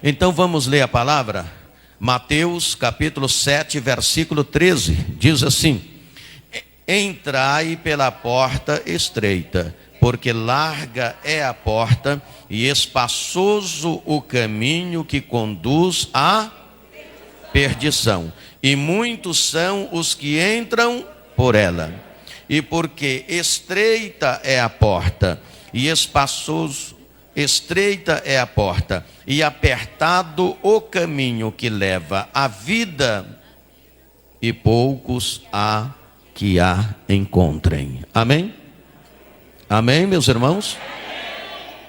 Então vamos ler a palavra? Mateus capítulo 7, versículo 13, diz assim: entrai pela porta estreita, porque larga é a porta e espaçoso o caminho que conduz à perdição, e muitos são os que entram por ela. E porque estreita é a porta e estreita é a porta e apertado o caminho que leva à vida, e poucos há que a encontrem. Amém? Amém, meus irmãos?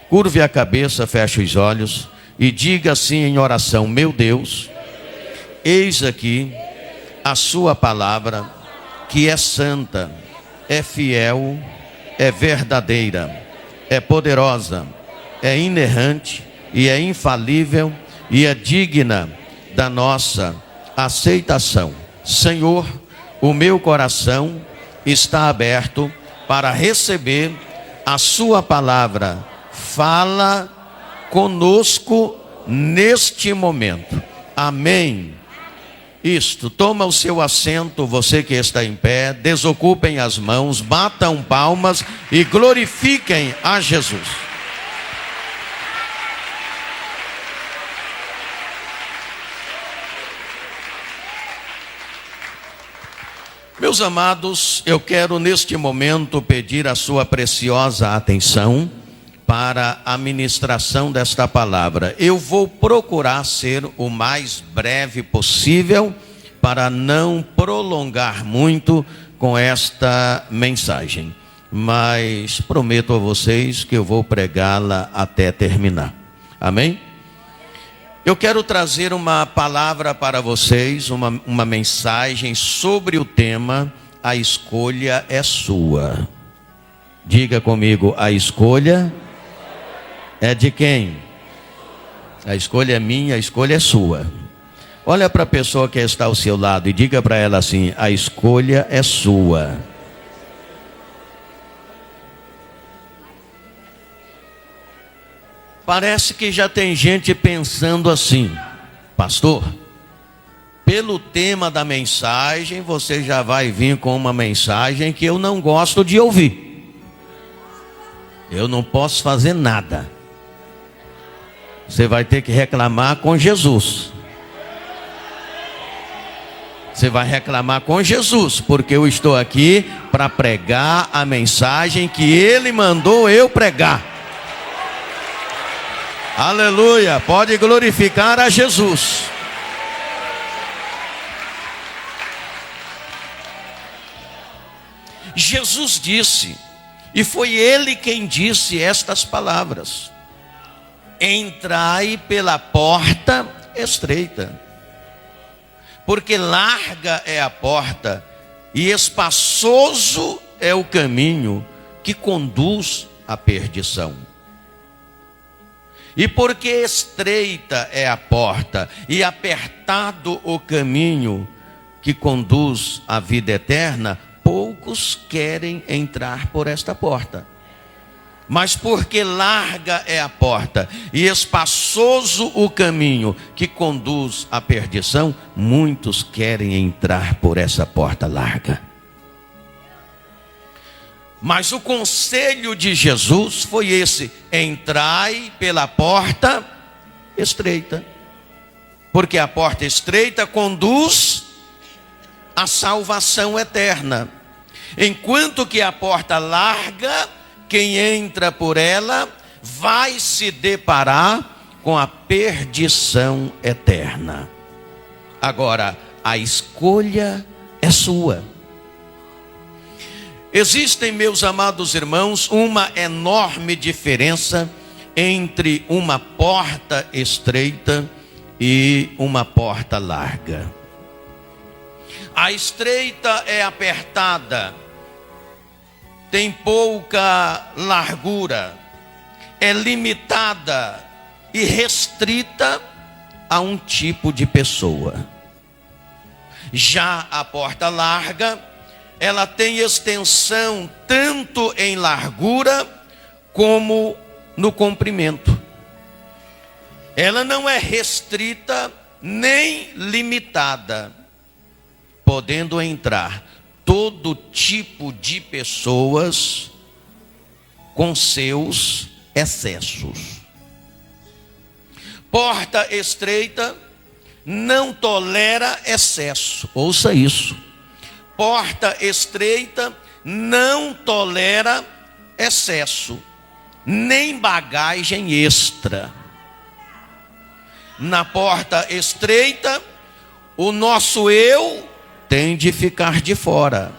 Curve a cabeça, feche os olhos e diga assim em oração: meu Deus, eis aqui a sua palavra, que é santa, é fiel, é verdadeira, é poderosa, é inerrante e é infalível e é digna da nossa aceitação. Senhor, o meu coração está aberto para receber a sua palavra. Fala conosco neste momento. Amém. Isto, toma o seu assento, você que está em pé, desocupem as mãos, batam palmas e glorifiquem a Jesus. Meus amados, eu quero neste momento pedir a sua preciosa atenção para a ministração desta palavra. Eu vou procurar ser o mais breve possível para não prolongar muito com esta mensagem, mas prometo a vocês que eu vou pregá-la até terminar. Amém? Eu quero trazer uma palavra para vocês, uma mensagem sobre o tema: a escolha é sua. Diga comigo: a escolha é de quem? A escolha é minha, a escolha é sua. Olha para a pessoa que está ao seu lado e diga para ela assim: a escolha é sua. Parece que já tem gente pensando assim: pastor, pelo tema da mensagem, você já vai vir com uma mensagem que eu não gosto de ouvir. Eu não posso fazer nada. Você vai ter que reclamar com Jesus. Você vai reclamar com Jesus, porque eu estou aqui para pregar a mensagem que Ele mandou eu pregar. Aleluia, pode glorificar a Jesus. Jesus disse, e foi Ele quem disse estas palavras: entrai pela porta estreita, porque larga é a porta e espaçoso é o caminho que conduz à perdição. E porque estreita é a porta e apertado o caminho que conduz à vida eterna, poucos querem entrar por esta porta. Mas porque larga é a porta e espaçoso o caminho que conduz à perdição, muitos querem entrar por essa porta larga. Mas o conselho de Jesus foi esse: entrai pela porta estreita, porque a porta estreita conduz à salvação eterna, enquanto que a porta larga, quem entra por ela vai se deparar com a perdição eterna. Agora, a escolha é sua. Existem, meus amados irmãos, uma enorme diferença entre uma porta estreita e uma porta larga. A estreita é apertada, tem pouca largura, é limitada e restrita a um tipo de pessoa. Já a porta larga, ela tem extensão tanto em largura como no comprimento. ela não é restrita nem limitada, podendo entrar todo tipo de pessoas com seus excessos. Porta estreita não tolera excesso. Ouça isso. Porta estreita não tolera excesso, nem bagagem extra. Na porta estreita, o nosso eu tem de ficar de fora.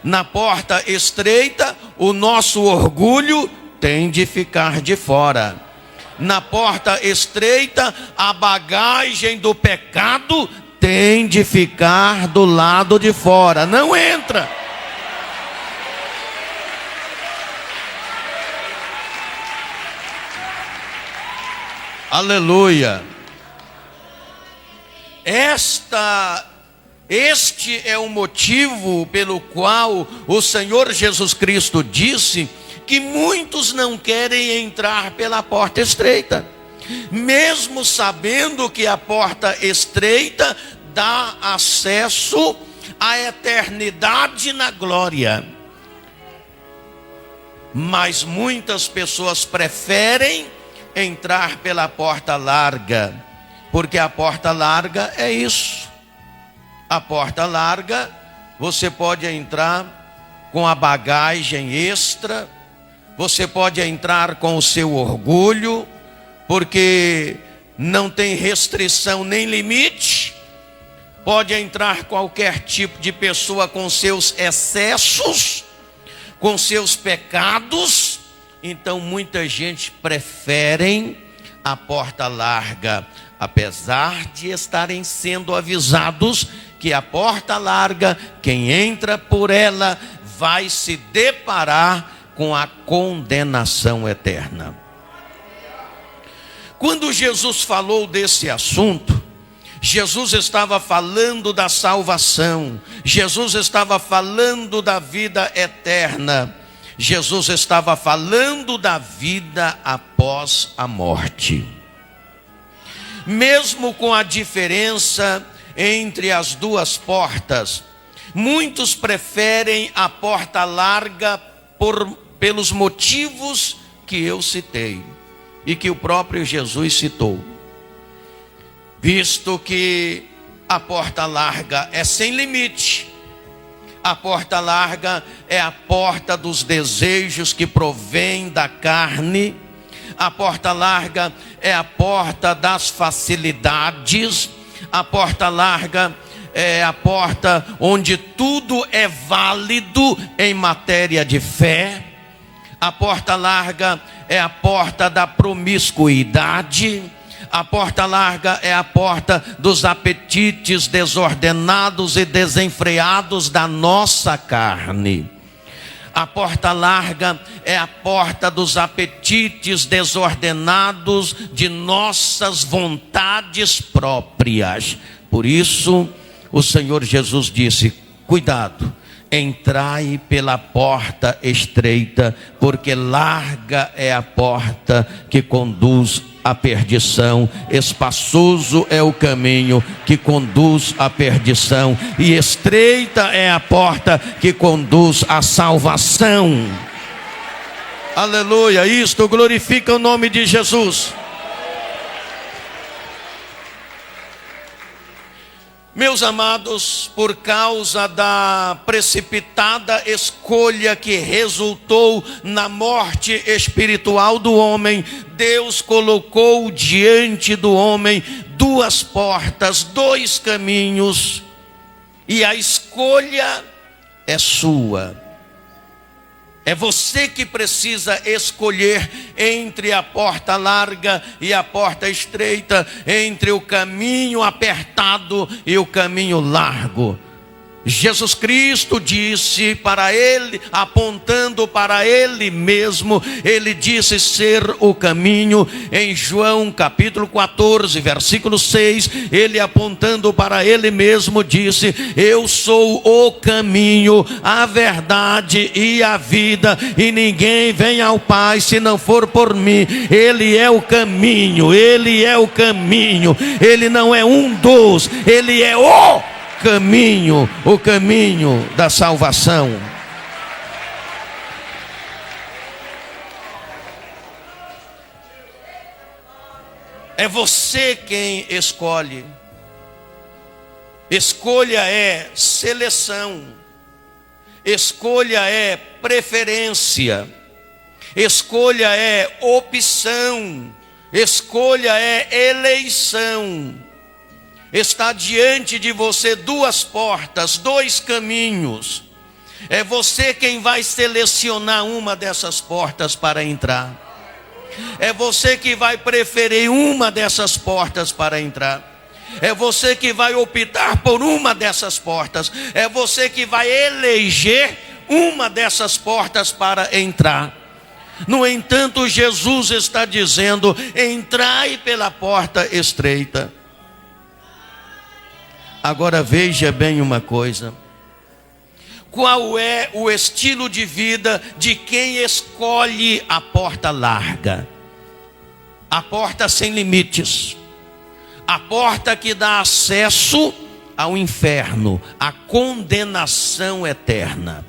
Na porta estreita, o nosso orgulho tem de ficar de fora. Na porta estreita, a bagagem do pecado tem de ficar do lado de fora. Não entra. Aleluia. Este é o motivo pelo qual o Senhor Jesus Cristo disse que muitos não querem entrar pela porta estreita, mesmo sabendo que a porta estreita dá acesso à eternidade na glória. Mas muitas pessoas preferem entrar pela porta larga, porque a porta larga é isso. A porta larga, você pode entrar com a bagagem extra, você pode entrar com o seu orgulho, porque não tem restrição nem limite. Pode entrar qualquer tipo de pessoa com seus excessos, com seus pecados. Então muita gente prefere a porta larga, apesar de estarem sendo avisados que a porta larga, quem entra por ela, vai se deparar com a condenação eterna. Quando Jesus falou desse assunto, Jesus estava falando da salvação, Jesus estava falando da vida eterna, Jesus estava falando da vida após a morte. Mesmo com a diferença entre as duas portas, muitos preferem a porta larga pelos motivos que eu citei e que o próprio Jesus citou. Visto que a porta larga é sem limite, a porta larga é a porta dos desejos que provém da carne, a porta larga é a porta das facilidades, a porta larga é a porta onde tudo é válido em matéria de fé. A porta larga é a porta da promiscuidade. A porta larga é a porta dos apetites desordenados e desenfreados da nossa carne. A porta larga é a porta dos apetites desordenados de nossas vontades próprias. Por isso, o Senhor Jesus disse: cuidado, entrai pela porta estreita, porque larga é a porta que conduz à perdição, espaçoso é o caminho que conduz à perdição, e estreita é a porta que conduz à salvação. Aleluia, isto glorifica o nome de Jesus. Meus amados, por causa da precipitada escolha que resultou na morte espiritual do homem, Deus colocou diante do homem duas portas, dois caminhos, e a escolha é sua. É você que precisa escolher entre a porta larga e a porta estreita, entre o caminho apertado e o caminho largo. Jesus Cristo disse para ele, apontando para ele mesmo, ele disse ser o caminho. Em João capítulo 14, versículo 6, ele apontando para ele mesmo disse: eu sou o caminho, a verdade e a vida, e ninguém vem ao Pai se não for por mim. Ele é o caminho, ele é o caminho, ele não é um dos, ele é o caminho da salvação. É você quem escolhe. Escolha é seleção, escolha é preferência, escolha é opção, escolha é eleição. Está diante de você duas portas, dois caminhos. É você quem vai selecionar uma dessas portas para entrar. É você que vai preferir uma dessas portas para entrar. É você que vai optar por uma dessas portas. É você que vai eleger uma dessas portas para entrar. No entanto, Jesus está dizendo: entrai pela porta estreita. Agora veja bem uma coisa. Qual é o estilo de vida de quem escolhe a porta larga? A porta sem limites. A porta que dá acesso ao inferno, à condenação eterna.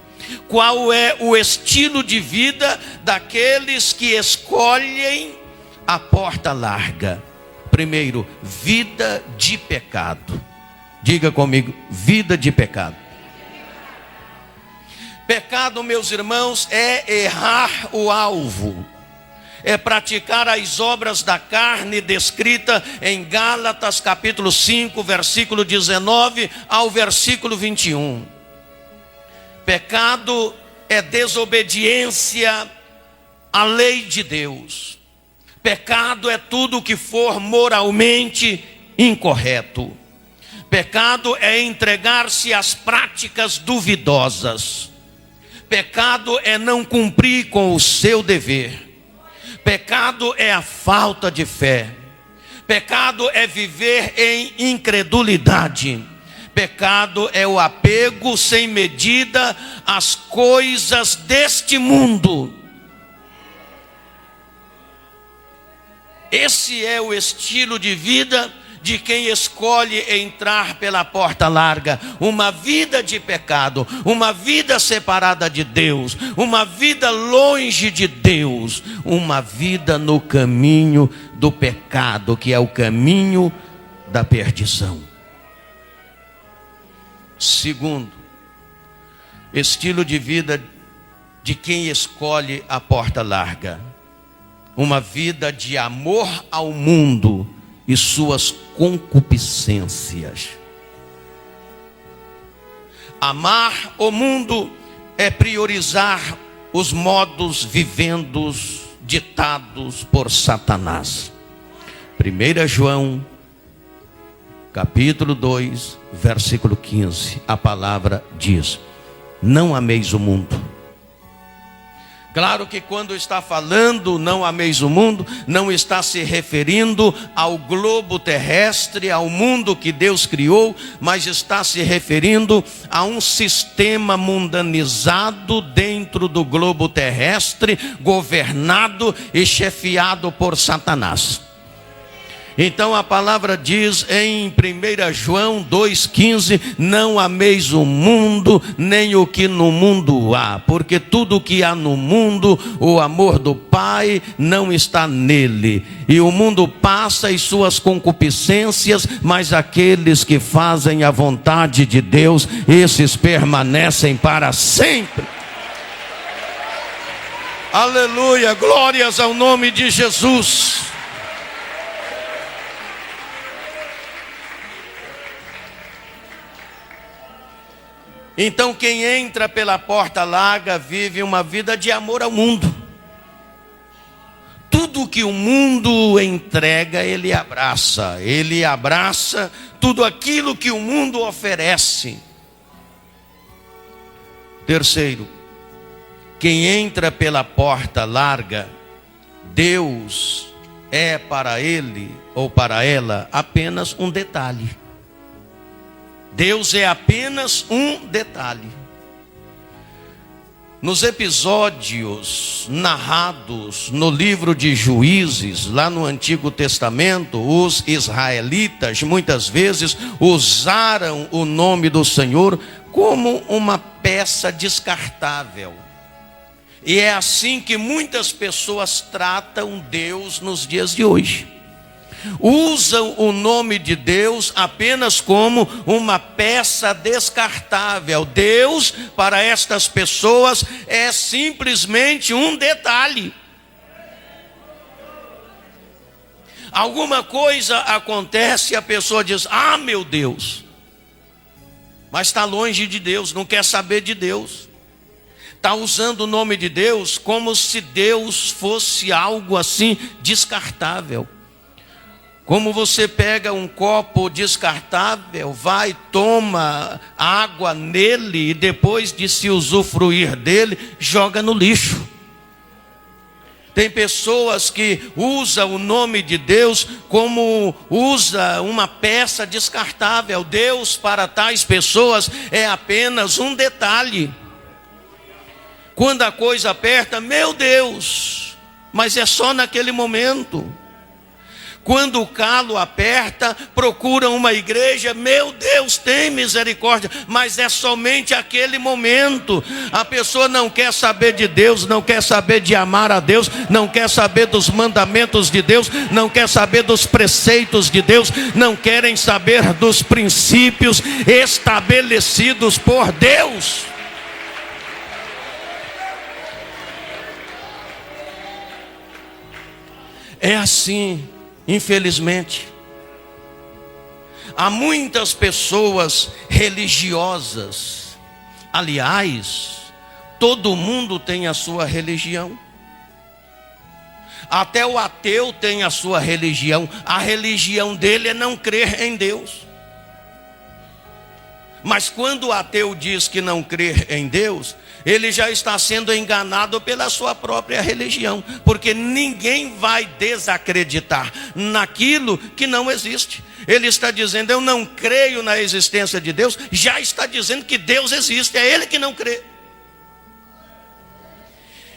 Qual é o estilo de vida daqueles que escolhem a porta larga? Primeiro, vida de pecado. Diga comigo, vida de pecado. Pecado, meus irmãos, é errar o alvo. É praticar as obras da carne descrita em Gálatas capítulo 5, versículo 19 ao versículo 21. Pecado é desobediência à lei de Deus. Pecado é tudo que for moralmente incorreto. Pecado é entregar-se às práticas duvidosas. Pecado é não cumprir com o seu dever. Pecado é a falta de fé. Pecado é viver em incredulidade. Pecado é o apego sem medida às coisas deste mundo. Esse é o estilo de vida de quem escolhe entrar pela porta larga. Uma vida de pecado, uma vida separada de Deus, uma vida longe de Deus, uma vida no caminho do pecado, que é o caminho da perdição. Segundo, estilo de vida de quem escolhe a porta larga. Uma vida de amor ao mundo e suas concupiscências. Amar o mundo é priorizar os modos vivendos ditados por Satanás. 1 João, capítulo 2, versículo 15. A palavra diz: não ameis o mundo. Claro que quando está falando não ameis o mundo, não está se referindo ao globo terrestre, ao mundo que Deus criou, mas está se referindo a um sistema mundanizado dentro do globo terrestre, governado e chefiado por Satanás. Então a palavra diz em 1 João 2,15: não ameis o mundo, nem o que no mundo há, porque tudo o que há no mundo, o amor do Pai não está nele. E o mundo passa e suas concupiscências, mas aqueles que fazem a vontade de Deus, esses permanecem para sempre. Aleluia, glórias ao nome de Jesus. Então quem entra pela porta larga vive uma vida de amor ao mundo. Tudo que o mundo entrega, ele abraça tudo aquilo que o mundo oferece. Terceiro, quem entra pela porta larga, Deus é para ele ou para ela apenas um detalhe. Deus é apenas um detalhe. Nos episódios narrados no livro de Juízes, lá no Antigo Testamento, os israelitas muitas vezes usaram o nome do Senhor como uma peça descartável. E é assim que muitas pessoas tratam Deus nos dias de hoje. Usam o nome de Deus apenas como uma peça descartável. Deus, para estas pessoas, é simplesmente um detalhe. Alguma coisa acontece e a pessoa diz: ah, meu Deus. Mas está longe de Deus, não quer saber de Deus. Está usando o nome de Deus como se Deus fosse algo assim descartável. Como você pega um copo descartável, vai, toma água nele e depois de se usufruir dele, joga no lixo. Tem pessoas que usam o nome de Deus como usa uma peça descartável. Deus para tais pessoas é apenas um detalhe. Quando a coisa aperta, meu Deus, mas é só naquele momento. Quando o calo aperta, procuram uma igreja, meu Deus, tem misericórdia, mas é somente aquele momento. A pessoa não quer saber de Deus, não quer saber de amar a Deus, não quer saber dos mandamentos de Deus, não quer saber dos preceitos de Deus, não querem saber dos princípios estabelecidos por Deus. É assim. Infelizmente, há muitas pessoas religiosas. Aliás, todo mundo tem a sua religião. Até o ateu tem a sua religião. A religião dele é não crer em Deus. Mas quando o ateu diz que não crê em Deus, ele já está sendo enganado pela sua própria religião, porque ninguém vai desacreditar naquilo que não existe. Ele está dizendo: eu não creio na existência de Deus, já está dizendo que Deus existe, é ele que não crê.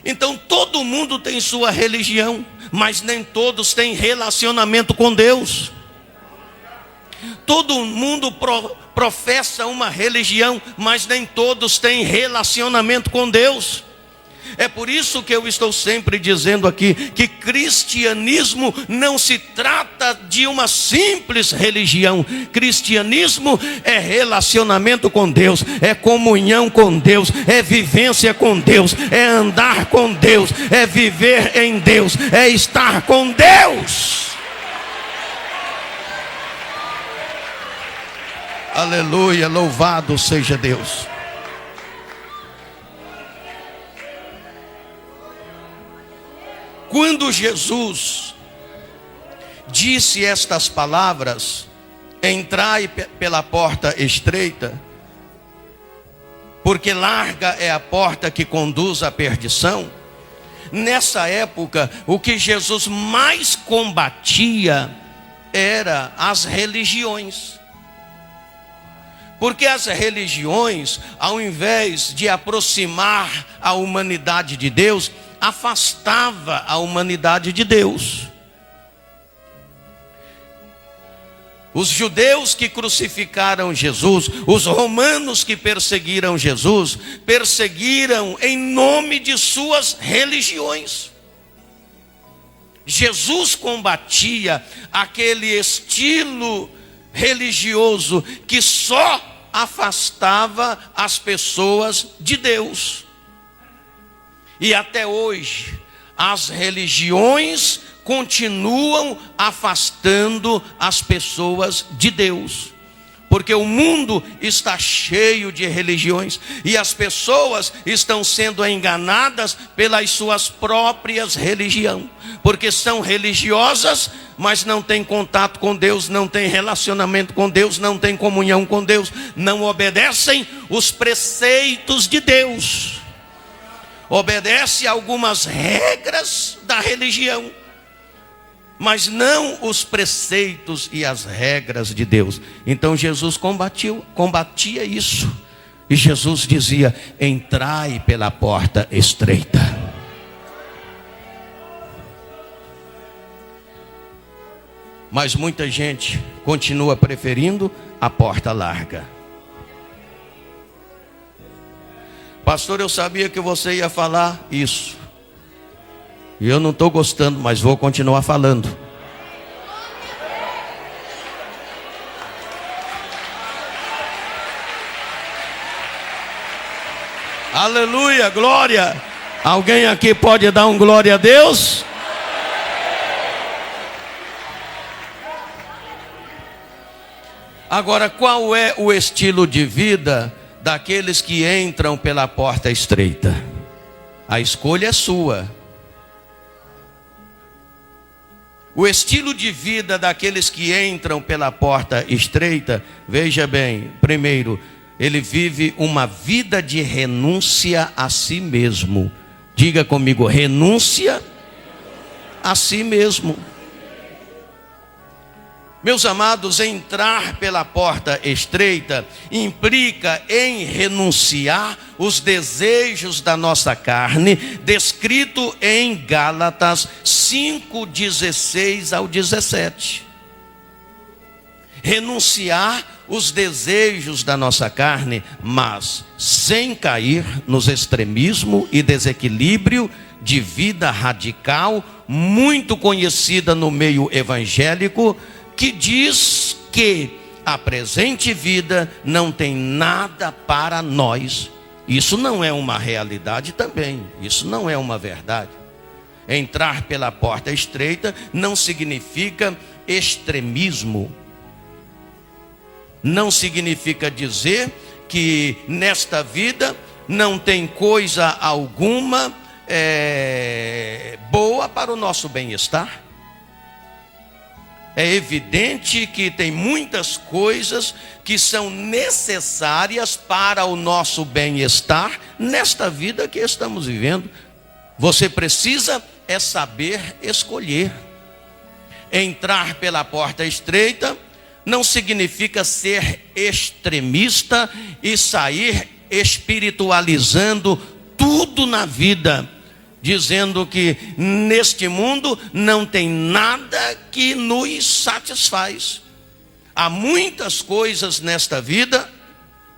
Então todo mundo tem sua religião, mas nem todos têm relacionamento com Deus. Todo mundo professa uma religião, mas nem todos têm relacionamento com Deus. É por isso que eu estou sempre dizendo aqui que cristianismo não se trata de uma simples religião. Cristianismo é relacionamento com Deus, é comunhão com Deus, é vivência com Deus, é andar com Deus, é viver em Deus, é estar com Deus. Aleluia, louvado seja Deus. Quando Jesus disse estas palavras: entrai pela porta estreita, porque larga é a porta que conduz à perdição. Nessa época, o que Jesus mais combatia era as religiões. Porque as religiões, ao invés de aproximar a humanidade de Deus, afastava a humanidade de Deus. Os judeus que crucificaram Jesus, os romanos que perseguiram Jesus, perseguiram em nome de suas religiões. Jesus combatia aquele estilo religioso que só afastava as pessoas de Deus. E até hoje as religiões continuam afastando as pessoas de Deus, porque o mundo está cheio de religiões e as pessoas estão sendo enganadas pelas suas próprias religiões, porque são religiosas, mas não têm contato com Deus, não têm relacionamento com Deus, não têm comunhão com Deus, não obedecem os preceitos de Deus, obedece algumas regras da religião, mas não os preceitos e as regras de Deus. Então Jesus combatia isso. E Jesus dizia: entrai pela porta estreita. Mas muita gente continua preferindo a porta larga. Pastor, eu sabia que você ia falar isso. E eu não estou gostando, mas vou continuar falando. Aleluia, glória. Alguém aqui pode dar um glória a Deus? Agora, qual é o estilo de vida daqueles que entram pela porta estreita? A escolha é sua. O estilo de vida daqueles que entram pela porta estreita, veja bem, primeiro, ele vive uma vida de renúncia a si mesmo. Diga comigo, renúncia a si mesmo. Meus amados, entrar pela porta estreita implica em renunciar os desejos da nossa carne, descrito em Gálatas 5:16 ao 17. Renunciar os desejos da nossa carne, mas sem cair nos extremismo e desequilíbrio de vida radical, muito conhecida no meio evangélico, que diz que a presente vida não tem nada para nós. Isso não é uma realidade também, isso não é uma verdade. Entrar pela porta estreita não significa extremismo. Não significa dizer que nesta vida não tem coisa alguma boa para o nosso bem-estar. É evidente que tem muitas coisas que são necessárias para o nosso bem-estar nesta vida que estamos vivendo. Você precisa saber escolher. Entrar pela porta estreita não significa ser extremista e sair espiritualizando tudo na vida, dizendo que neste mundo não tem nada que nos satisfaz. Há muitas coisas nesta vida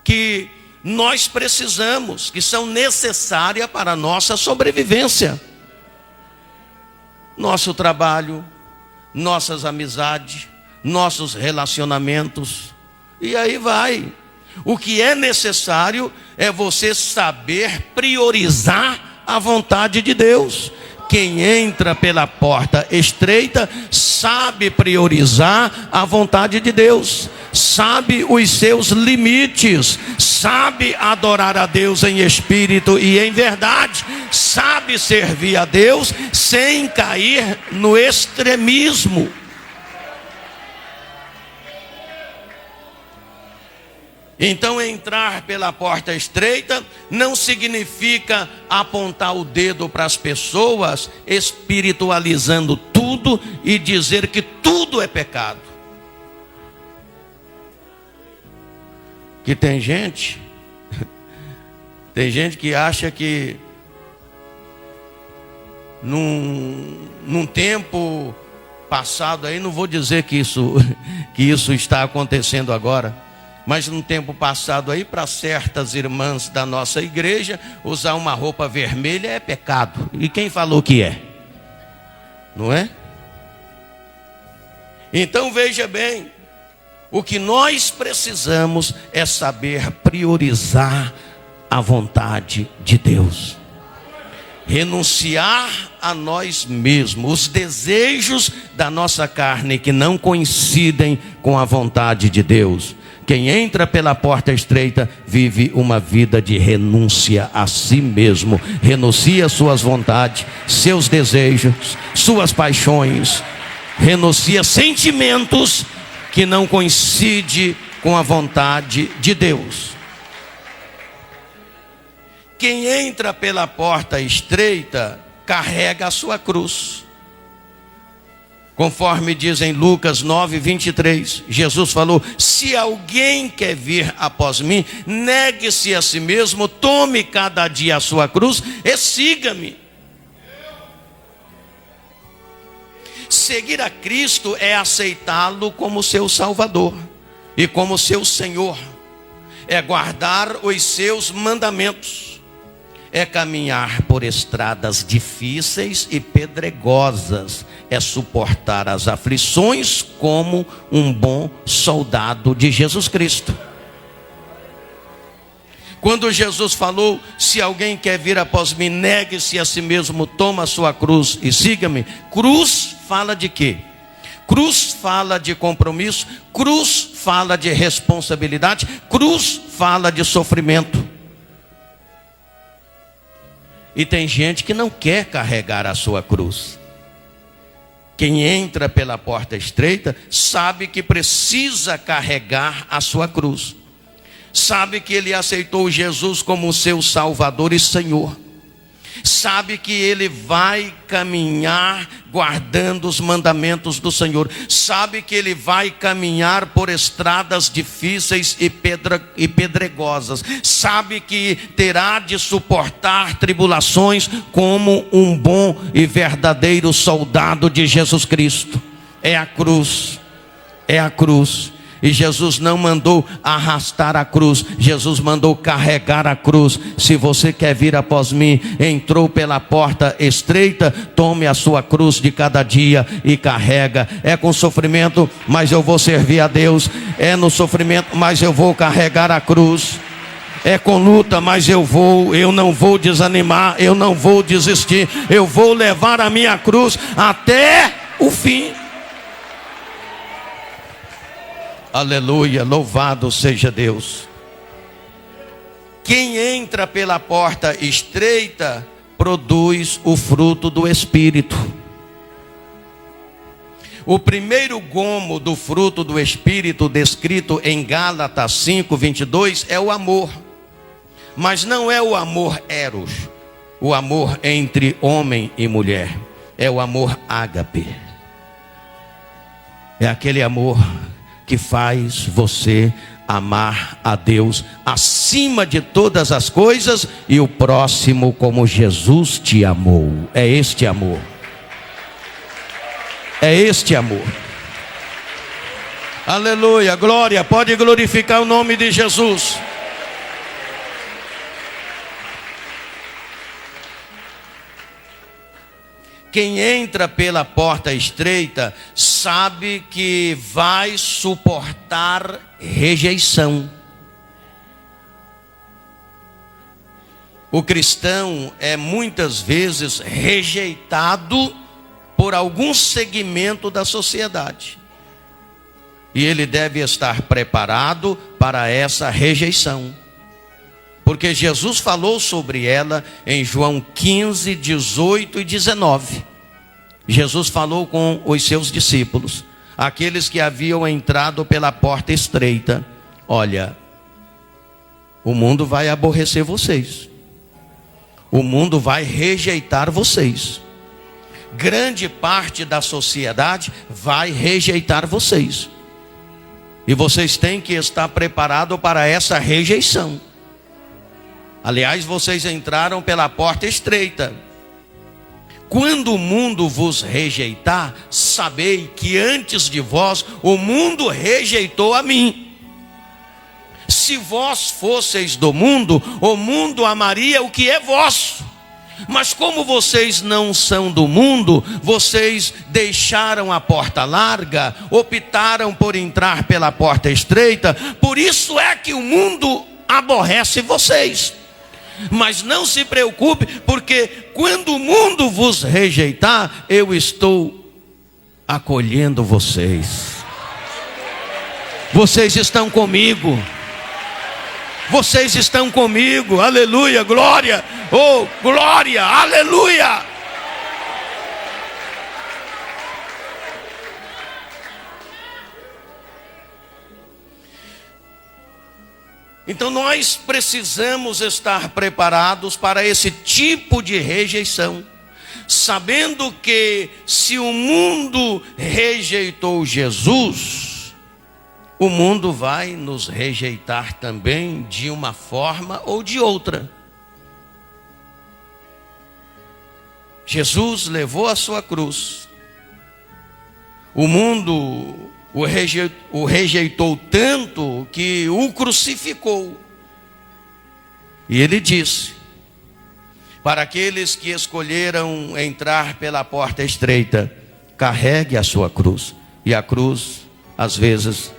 que nós precisamos, que são necessárias para a nossa sobrevivência. Nosso trabalho, nossas amizades, nossos relacionamentos, e aí vai. O que é necessário é você saber priorizar a vontade de Deus. Quem entra pela porta estreita sabe priorizar a vontade de Deus, sabe os seus limites, sabe adorar a Deus em espírito e em verdade, sabe servir a Deus sem cair no extremismo. Então, entrar pela porta estreita não significa apontar o dedo para as pessoas, espiritualizando tudo e dizer que tudo é pecado. Que tem gente que acha que num tempo passado aí, não vou dizer que isso está acontecendo agora, mas no tempo passado aí, para certas irmãs da nossa igreja, usar uma roupa vermelha é pecado. E quem falou que é? Não é? Então veja bem, o que nós precisamos é saber priorizar a vontade de Deus. Renunciar a nós mesmos, os desejos da nossa carne que não coincidem com a vontade de Deus. Quem entra pela porta estreita vive uma vida de renúncia a si mesmo. Renuncia suas vontades, seus desejos, suas paixões. Renuncia sentimentos que não coincidem com a vontade de Deus. Quem entra pela porta estreita, carrega a sua cruz. Conforme diz em Lucas 9:23, Jesus falou: se alguém quer vir após mim, negue-se a si mesmo, tome cada dia a sua cruz e siga-me. Seguir a Cristo é aceitá-lo como seu Salvador e como seu Senhor, é guardar os seus mandamentos, é caminhar por estradas difíceis e pedregosas, é suportar as aflições como um bom soldado de Jesus Cristo. Quando Jesus falou: se alguém quer vir após mim, negue-se a si mesmo, toma a sua cruz e siga-me. Cruz fala de quê? Cruz fala de compromisso, cruz fala de responsabilidade, cruz fala de sofrimento. E tem gente que não quer carregar a sua cruz. Quem entra pela porta estreita sabe que precisa carregar a sua cruz. Sabe que ele aceitou Jesus como seu Salvador e Senhor. Sabe que ele vai caminhar guardando os mandamentos do Senhor. Sabe que ele vai caminhar por estradas difíceis e pedregosas. Sabe que terá de suportar tribulações como um bom e verdadeiro soldado de Jesus Cristo. É a cruz. É a cruz. E Jesus não mandou arrastar a cruz, Jesus mandou carregar a cruz. Se você quer vir após mim, entrou pela porta estreita, tome a sua cruz de cada dia e carrega. É com sofrimento, mas eu vou servir a Deus. É no sofrimento, mas eu vou carregar a cruz. É com luta, mas eu não vou desanimar, eu não vou desistir. Eu vou levar a minha cruz até o fim. Aleluia, louvado seja Deus. Quem entra pela porta estreita produz o fruto do Espírito. O primeiro gomo do fruto do Espírito descrito em Gálatas 5:22 é o amor. Mas não é o amor eros, o amor entre homem e mulher. É o amor ágape. É aquele amor que faz você amar a Deus acima de todas as coisas e o próximo como Jesus te amou. É este amor. É este amor. Aleluia, glória, pode glorificar o nome de Jesus. Quem entra pela porta estreita sabe que vai suportar rejeição. O cristão é muitas vezes rejeitado por algum segmento da sociedade. E ele deve estar preparado para essa rejeição. Porque Jesus falou sobre ela em João 15, 18 e 19. Jesus falou com os seus discípulos, aqueles que haviam entrado pela porta estreita: olha, o mundo vai aborrecer vocês. O mundo vai rejeitar vocês. Grande parte da sociedade vai rejeitar vocês. E vocês têm que estar preparados para essa rejeição. Aliás, vocês entraram pela porta estreita. Quando o mundo vos rejeitar, sabei que antes de vós o mundo rejeitou a mim. Se vós fosseis do mundo, o mundo amaria o que é vosso. Mas como vocês não são do mundo, vocês deixaram a porta larga, optaram por entrar pela porta estreita. Por isso é que o mundo aborrece vocês. Mas não se preocupe, porque quando o mundo vos rejeitar, eu estou acolhendo vocês. Vocês estão comigo. Vocês estão comigo. Aleluia, glória. Oh, glória, aleluia. Então nós precisamos estar preparados para esse tipo de rejeição, sabendo que se o mundo rejeitou Jesus, o mundo vai nos rejeitar também de uma forma ou de outra. Jesus levou a sua cruz. O mundo o rejeitou tanto que o crucificou. E ele disse: para aqueles que escolheram entrar pela porta estreita, carregue a sua cruz. E a cruz, às vezes,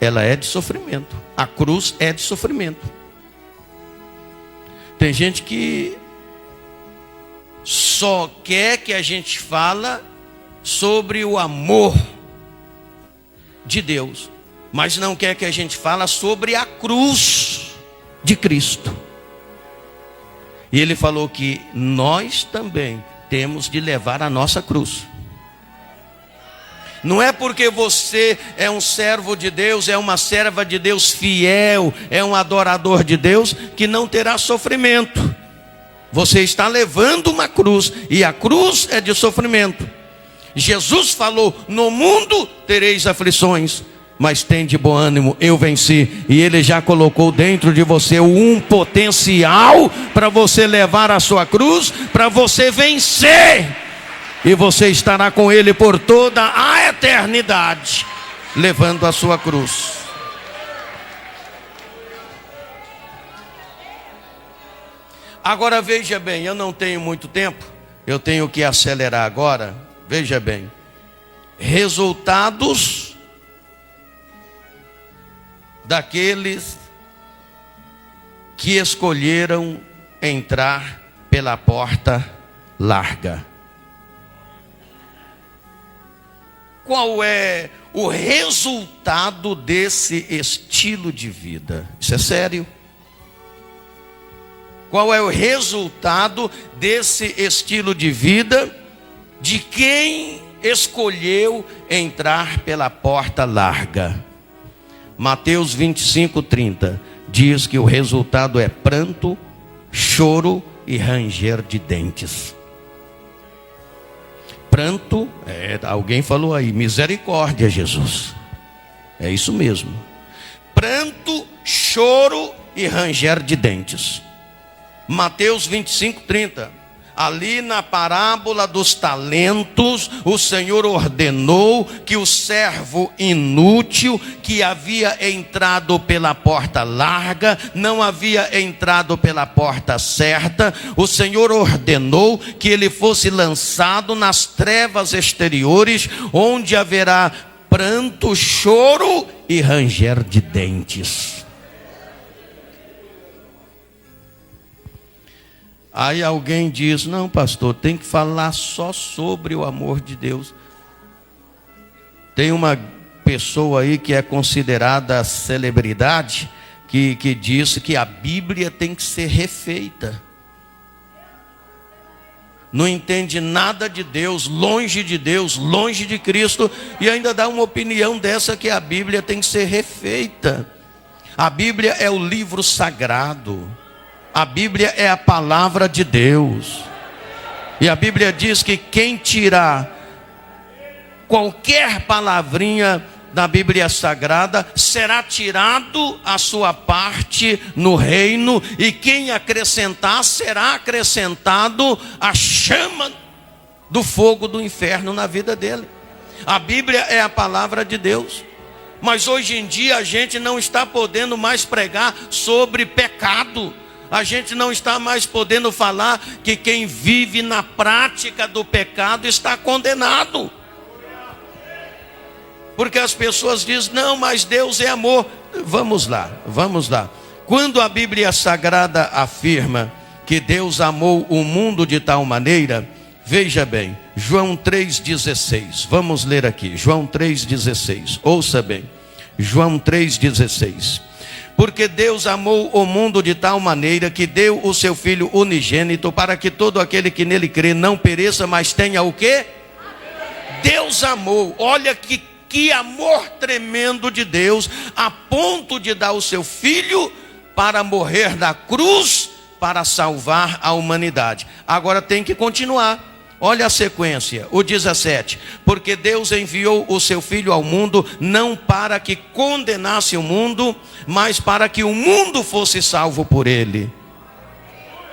ela é de sofrimento. A cruz é de sofrimento. Tem gente que só quer que a gente fala sobre o amor de Deus, mas não quer que a gente fala sobre a cruz de Cristo. E ele falou que nós também temos de levar a nossa cruz. Não é porque você é um servo de Deus, é uma serva de Deus fiel, é um adorador de Deus, que não terá sofrimento. Você está levando uma cruz, e a cruz é de sofrimento. Jesus falou: no mundo tereis aflições, mas tende bom ânimo, eu venci. E ele já colocou dentro de você um potencial para você levar a sua cruz, para você vencer. E você estará com ele por toda a eternidade, levando a sua cruz. Agora veja bem, eu não tenho muito tempo, eu tenho que acelerar agora. Veja bem, resultados daqueles que escolheram entrar pela porta larga. Qual é o resultado desse estilo de vida? Isso é sério. Qual é o resultado desse estilo de vida de quem escolheu entrar pela porta larga? Mateus 25:30 diz que o resultado é pranto, choro e ranger de dentes. Pranto, alguém falou aí, misericórdia, Jesus. É isso mesmo. Pranto, choro e ranger de dentes. Mateus 25:30. Ali na parábola dos talentos, o Senhor ordenou que o servo inútil, que havia entrado pela porta larga, não havia entrado pela porta certa, o Senhor ordenou que ele fosse lançado nas trevas exteriores, onde haverá pranto, choro e ranger de dentes. Aí alguém diz: não, pastor, tem que falar só sobre o amor de Deus. Tem uma pessoa aí que é considerada celebridade, que disse que a Bíblia tem que ser refeita. Não entende nada de Deus, longe de Cristo, e ainda dá uma opinião dessa, que a Bíblia tem que ser refeita. A Bíblia é o livro sagrado. A Bíblia é a palavra de Deus. E a Bíblia diz que quem tirar qualquer palavrinha da Bíblia Sagrada, será tirado a sua parte no reino, e quem acrescentar, será acrescentado a chama do fogo do inferno na vida dele. A Bíblia é a palavra de Deus. Mas hoje em dia a gente não está podendo mais pregar sobre pecado. A gente não está mais podendo falar que quem vive na prática do pecado está condenado. Porque as pessoas dizem: não, mas Deus é amor. Vamos lá. Quando a Bíblia Sagrada afirma que Deus amou o mundo de tal maneira, veja bem, João 3,16. Vamos ler aqui, João 3,16. Ouça bem, João 3,16. Porque Deus amou o mundo de tal maneira que deu o seu Filho unigênito, para que todo aquele que nele crê não pereça, mas tenha o quê? Deus amou. Olha que que amor tremendo de Deus, a ponto de dar o seu filho para morrer na cruz, para salvar a humanidade. Agora tem que continuar. Olha a sequência, o 17. Porque Deus enviou o seu Filho ao mundo, não para que condenasse o mundo, mas para que o mundo fosse salvo por ele.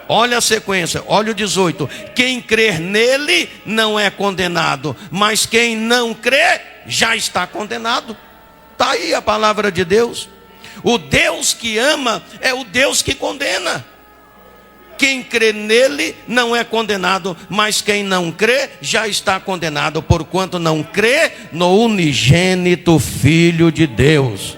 Olha a sequência, olha o 18. Quem crer nele não é condenado, mas quem não crê já está condenado. Está aí a palavra de Deus. O Deus que ama é o Deus que condena. Quem crê nele não é condenado, mas quem não crê já está condenado, porquanto não crê no unigênito Filho de Deus.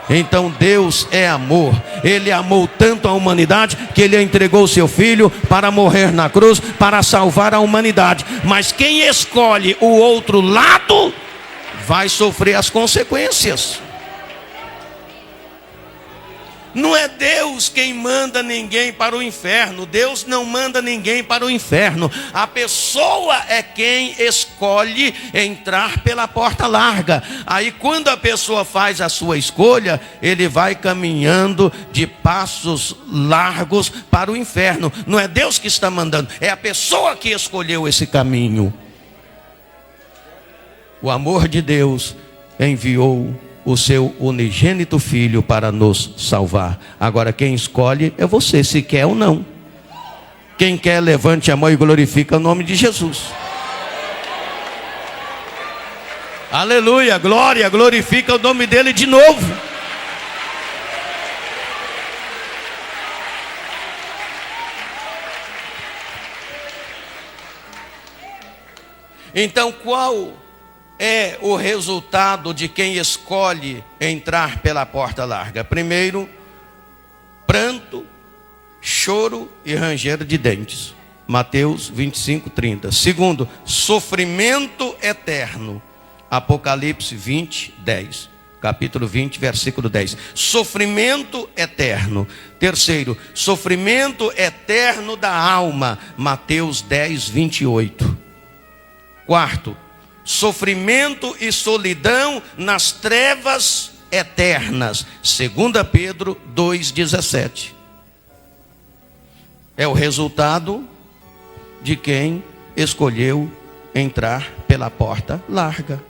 Então Deus é amor. Ele amou tanto a humanidade que ele entregou o seu filho para morrer na cruz, para salvar a humanidade. Mas quem escolhe o outro lado vai sofrer as consequências. Não é Deus quem manda ninguém para o inferno. Deus não manda ninguém para o inferno. A pessoa é quem escolhe entrar pela porta larga. Aí quando a pessoa faz a sua escolha, ele vai caminhando de passos largos para o inferno. Não é Deus que está mandando, é a pessoa que escolheu esse caminho. O amor de Deus enviou o seu unigênito Filho para nos salvar. Agora quem escolhe é você, se quer ou não. Quem quer, levante a mão e glorifica o nome de Jesus. Aleluia, glória, glorifica o nome dele de novo. Então qual é o resultado de quem escolhe entrar pela porta larga? Primeiro, pranto, choro e ranger de dentes. Mateus 25:30. Segundo, sofrimento eterno. Apocalipse 20:10. Capítulo 20, versículo 10. Sofrimento eterno. Terceiro, sofrimento eterno da alma. Mateus 10:28. Quarto, sofrimento e solidão nas trevas eternas. 2 Pedro 2:17. É o resultado de quem escolheu entrar pela porta larga.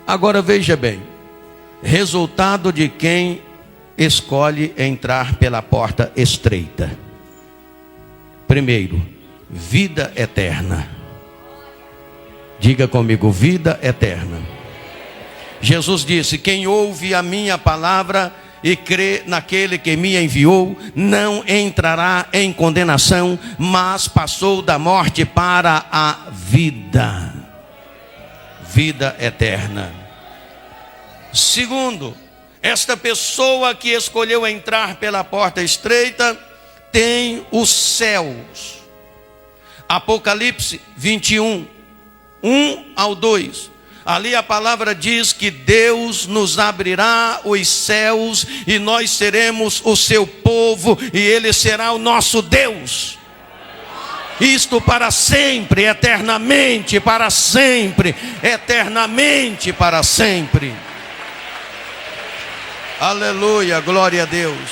Agora veja bem, resultado de quem escolhe entrar pela porta estreita. Primeiro, vida eterna. Diga comigo, vida eterna. Jesus disse: quem ouve a minha palavra e crê naquele que me enviou, não entrará em condenação, mas passou da morte para a vida. Vida eterna. Segundo, esta pessoa que escolheu entrar pela porta estreita tem os céus. Apocalipse 21, 1 ao 2. Ali a palavra diz que Deus nos abrirá os céus e nós seremos o seu povo e ele será o nosso Deus. Isto para sempre, eternamente, para sempre, eternamente, para sempre. Aleluia, glória a Deus.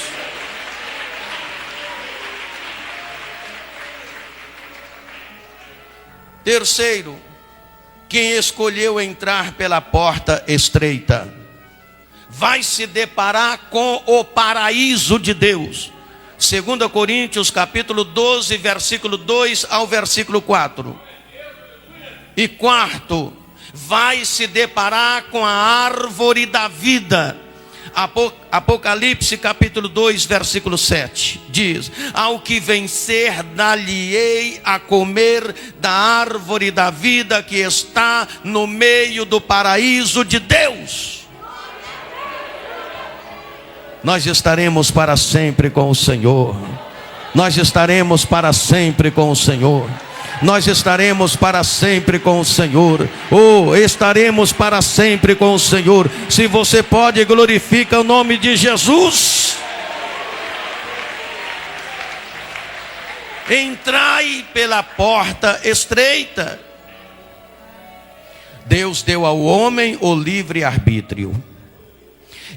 Terceiro, quem escolheu entrar pela porta estreita vai se deparar com o paraíso de Deus. 2 Coríntios capítulo 12, versículo 2 ao versículo 4. E quarto, vai se deparar com a árvore da vida. Apocalipse capítulo 2, versículo 7 diz: ao que vencer, dar-lhe-ei a comer da árvore da vida que está no meio do paraíso de Deus. Nós estaremos para sempre com o Senhor. Nós estaremos para sempre com o Senhor. Nós estaremos para sempre com o Senhor. Oh, estaremos para sempre com o Senhor. Se você pode, glorifica o nome de Jesus. Entrai pela porta estreita. Deus deu ao homem o livre-arbítrio.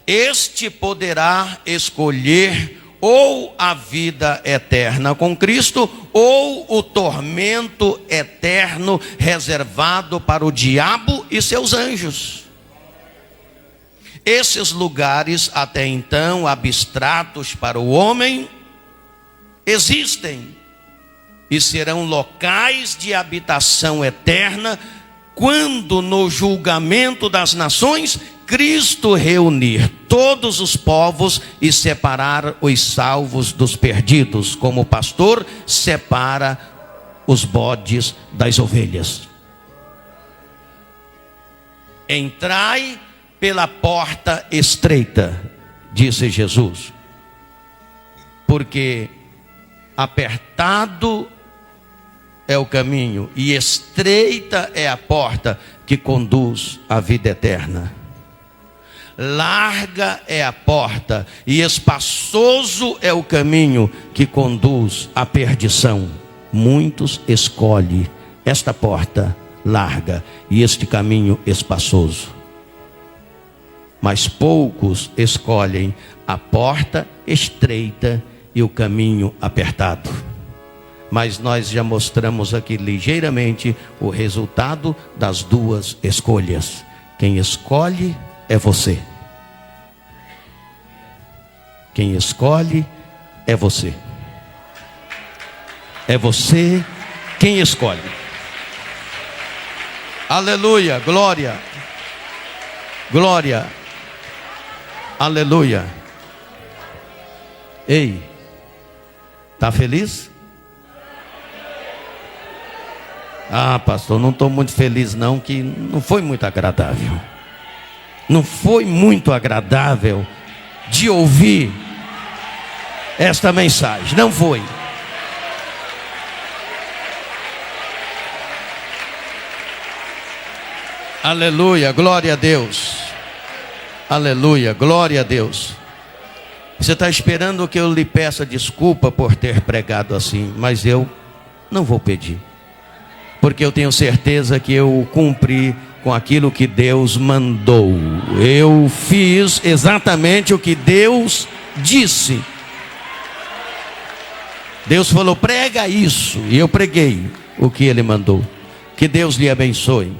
Este poderá escolher ou a vida eterna com Cristo, ou o tormento eterno reservado para o diabo e seus anjos. Esses lugares, até então abstratos para o homem, existem e serão locais de habitação eterna quando, no julgamento das nações, Cristo reunir todos os povos e separar os salvos dos perdidos, como o pastor separa os bodes das ovelhas. Entrai pela porta estreita, disse Jesus, porque apertado é o caminho e estreita é a porta que conduz à vida eterna. Larga é a porta e espaçoso é o caminho que conduz à perdição. Muitos escolhem esta porta larga e este caminho espaçoso, mas poucos escolhem a porta estreita e o caminho apertado. Mas nós já mostramos aqui ligeiramente o resultado das duas escolhas. Quem escolhe é você. Quem escolhe é você. É você quem escolhe. Aleluia, glória. Glória. Aleluia. Ei, está feliz? Ah, pastor, não estou muito feliz não, que não foi muito agradável. Não foi muito agradável de ouvir esta mensagem. Não foi. Aleluia, glória a Deus. Aleluia, glória a Deus. Você está esperando que eu lhe peça desculpa por ter pregado assim, mas eu não vou pedir, porque eu tenho certeza que eu cumpri com aquilo que Deus mandou. Eu fiz exatamente o que Deus disse. Deus falou, prega isso, e eu preguei o que Ele mandou. Que Deus lhe abençoe.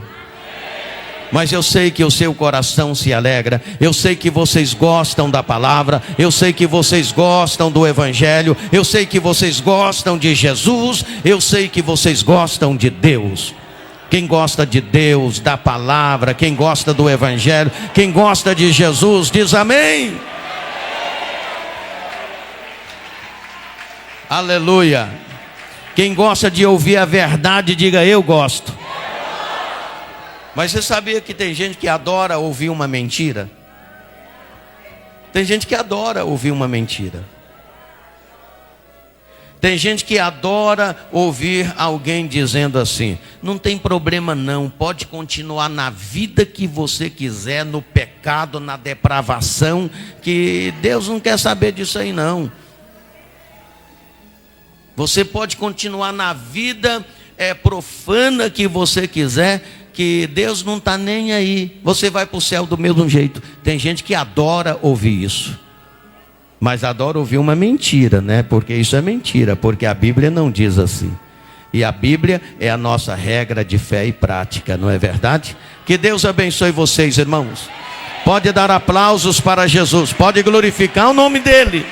Mas eu sei que o seu coração se alegra. Eu sei que vocês gostam da palavra. Eu sei que vocês gostam do Evangelho. Eu sei que vocês gostam de Jesus. Eu sei que vocês gostam de Deus. Quem gosta de Deus, da palavra, quem gosta do Evangelho, quem gosta de Jesus, diz amém. Aleluia. Quem gosta de ouvir a verdade, diga eu gosto. Mas você sabia que tem gente que adora ouvir uma mentira? Tem gente que adora ouvir uma mentira. Tem gente que adora ouvir alguém dizendo assim, não tem problema não, pode continuar na vida que você quiser, no pecado, na depravação, que Deus não quer saber disso aí não. Você pode continuar na vida profana que você quiser, que Deus não está nem aí, você vai para o céu do mesmo jeito. Tem gente que adora ouvir isso, mas adora ouvir uma mentira, né? Porque isso é mentira, porque a Bíblia não diz assim. E a Bíblia é a nossa regra de fé e prática, não é verdade? Que Deus abençoe vocês, irmãos. Pode dar aplausos para Jesus, pode glorificar o nome dEle.